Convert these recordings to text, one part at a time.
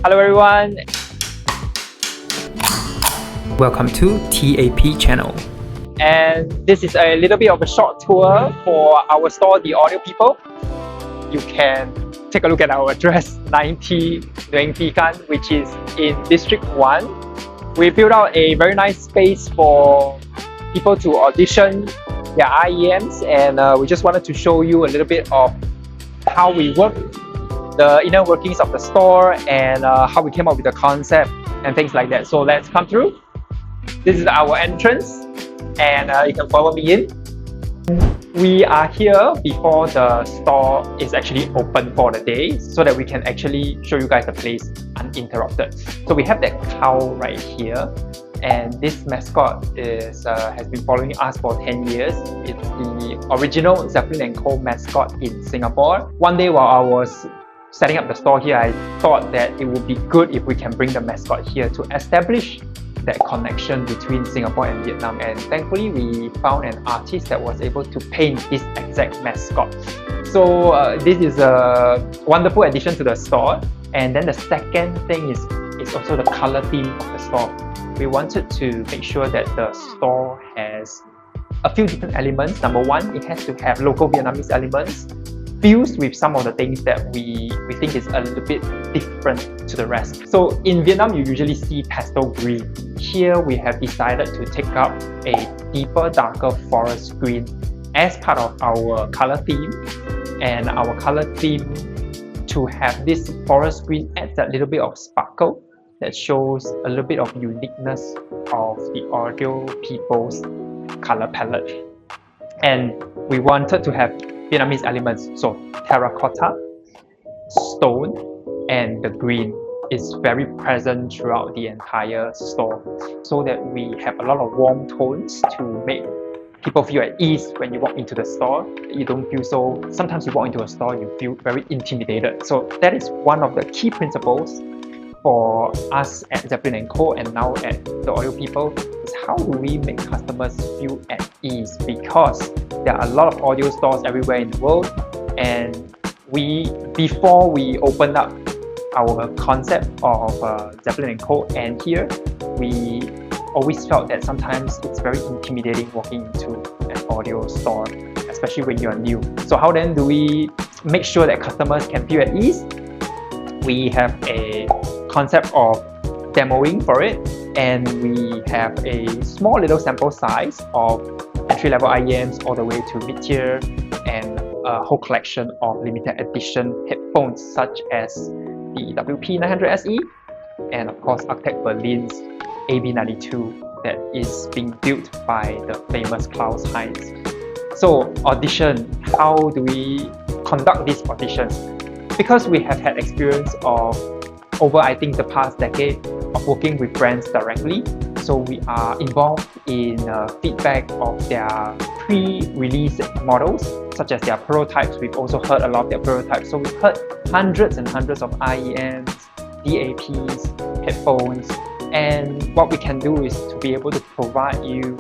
Hello everyone, Welcome to TAP channel. and this is a little bit of a short tour for our store, The Audio People. You can take a look at our address, 90 Nguyen, Khanh, which is in District 1. We built out a very nice space for people to audition their IEMs, and we just wanted to show you a little bit of how we work, the inner workings of the store, and how we came up with the concept and things like that. So let's come through. This is our entrance, and you can follow me in. We are here before the store is actually open for the day, so that we can actually show you guys the place uninterrupted. So we have that cow right here, and this mascot has been following us for 10 years. It's the original Zeppelin Co mascot in Singapore. One day while I was setting up the store here, I thought that it would be good if we can bring the mascot here to establish that connection between Singapore and Vietnam, and thankfully we found an artist that was able to paint this exact mascot. So this is a wonderful addition to the store. And then the second thing is also the color theme of the store. We wanted to make sure that the store has a few different elements. Number one, it has to have local Vietnamese elements fused with some of the things that we think is a little bit different to the rest. So in Vietnam, you usually see pastel green. Here we have decided to take up a deeper, darker forest green as part of our color theme. And our color theme to have this forest green adds that little bit of sparkle that shows a little bit of uniqueness of the Audio People's color palette. And we wanted to have Vietnamese elements, so terracotta, stone, and the green is very present throughout the entire store, so that we have a lot of warm tones to make people feel at ease when you walk into the store. You don't feel so, sometimes you walk into a store, you feel very intimidated. So that is one of the key principles for us at Zeppelin Co and now at the Audio People, is how do we make customers feel at ease, because there are a lot of audio stores everywhere in the world, and before we opened up our concept of Zeppelin Co and here, we always felt that sometimes it's very intimidating walking into an audio store, especially when you're new. So how then do we make sure that customers can feel at ease? We have a concept of demoing for it, and we have a small little sample size of entry-level IEMs all the way to mid-tier, and a whole collection of limited edition headphones such as the WP900SE and of course Arctec Berlin's AB92 that is being built by the famous Khanh. So audition, how do we conduct these auditions? Because we have had experience of over, I think, the past decade of working with brands directly, so we are involved in feedback of their pre-release models, such as their prototypes. We've also heard a lot of their prototypes, so we've heard hundreds and hundreds of IEMs, DAPs, headphones, and what we can do is to be able to provide you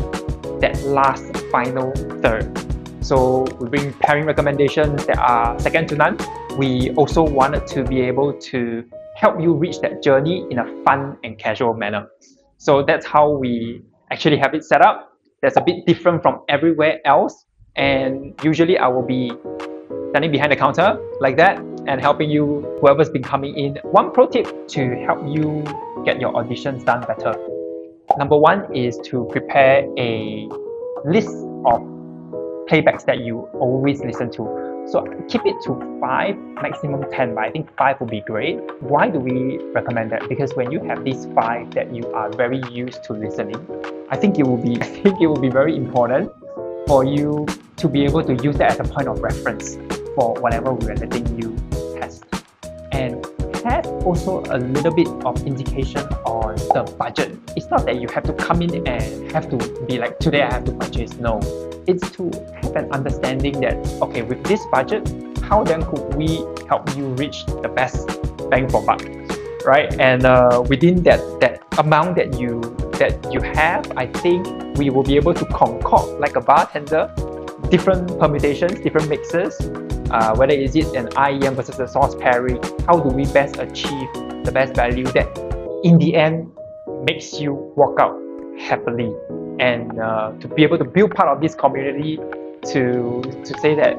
that last final third. So we bring pairing recommendations that are second to none. We also wanted to be able to help you reach that journey in a fun and casual manner. So that's how we actually have it set up. That's a bit different from everywhere else, and usually I will be standing behind the counter like that and helping you, whoever's been coming in. One pro tip to help you get your auditions done better. Number one is to prepare a list of playbacks that you always listen to. So keep it to 5, maximum 10, but I think 5 would be great. Why do we recommend that? Because when you have these 5 that you are very used to listening, I think it will be very important for you to be able to use that as a point of reference for whatever we are letting you test. And have also a little bit of indication on the budget. It's not that you have to come in and have to be like, today I have to purchase. No. It's to have an understanding that, okay, with this budget, how then could we help you reach the best bang for buck, right? And within that amount that you have, I think we will be able to concoct, like a bartender, different permutations, different mixes, whether is it an IEM versus a source pairing, how do we best achieve the best value that in the end makes you walk out happily, and to be able to build part of this community, to say that,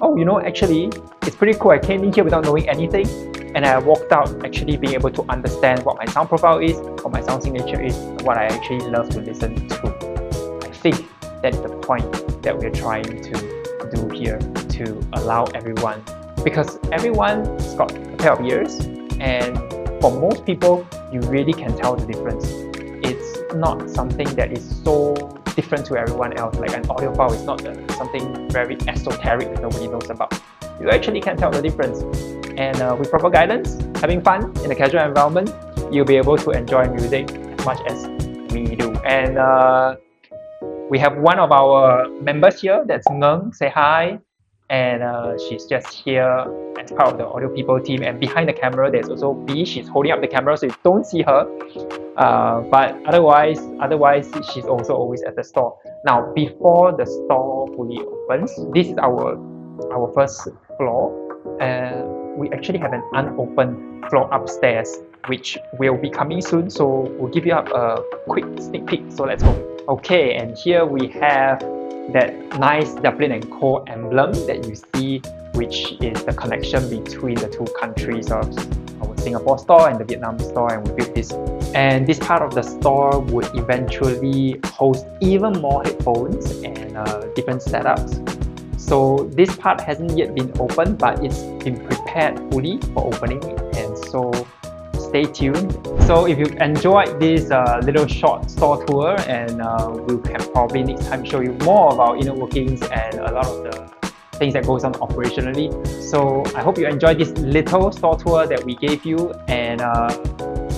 oh, you know, actually it's pretty cool. I came in here without knowing anything, and I walked out actually being able to understand what my sound profile is, what my sound signature is, what I actually love to listen to. I think that's the point that we're trying to do here, to allow everyone, because everyone's got a pair of ears, and for most people you really can tell the difference. It's not something that is so different to everyone else. Like an audiophile is not something very esoteric that nobody knows about. You actually can tell the difference, and with proper guidance, having fun in a casual environment, you'll be able to enjoy music as much as we do. And we have one of our members here, that's Nguyen. Say hi. And she's just here as part of the audio people team, and behind the camera there's also B. She's holding up the camera so you don't see her, but otherwise she's also always at the store. Now, before the store fully opens, this is our first floor, and we actually have an unopened floor upstairs which will be coming soon, so we'll give you a quick sneak peek. So let's go. Okay, and here we have that nice Zeppelin Co emblem that you see, which is the connection between the two countries of our Singapore store and the Vietnam store, and we built this. And this part of the store would eventually host even more headphones and different setups. So this part hasn't yet been opened, but it's been prepared fully for opening, and so stay tuned. So if you enjoyed this little short store tour, and we can probably next time show you more of our inner workings and a lot of the things that goes on operationally. So I hope you enjoyed this little store tour that we gave you, and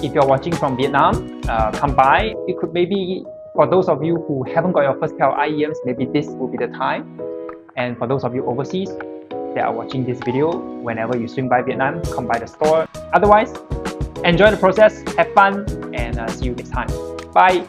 if you're watching from Vietnam, come by. It could maybe, for those of you who haven't got your first pair of IEMs, maybe this will be the time. And for those of you overseas that are watching this video, whenever you swing by Vietnam, come by the store. Otherwise, enjoy the process, have fun, and see you next time. Bye!